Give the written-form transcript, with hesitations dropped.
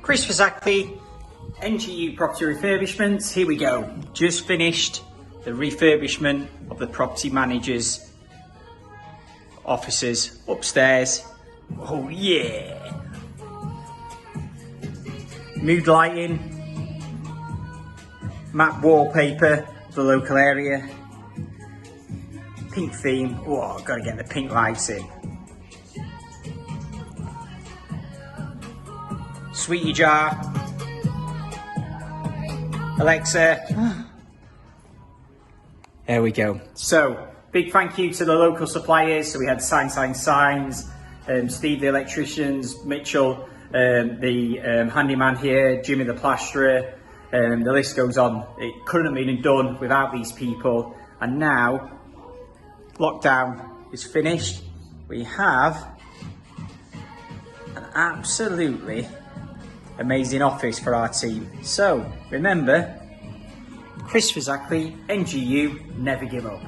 Chris Exactly, NGU property refurbishments. Here we go. Just finished the refurbishment of the property manager's offices upstairs. Oh yeah! Mood lighting, matte wallpaper for the local area, pink theme. Oh, I've got to get the pink lights in. Sweetie jar, Alexa. There we go. So, big thank you to the local suppliers. So we had Signs, Steve the electricians, Mitchell, the handyman here, Jimmy the plasterer, the list goes on. It couldn't have been done without these people. And now, lockdown is finished. We have an absolutely amazing office for our team. So remember, Chris Exactly, NGU, never give up.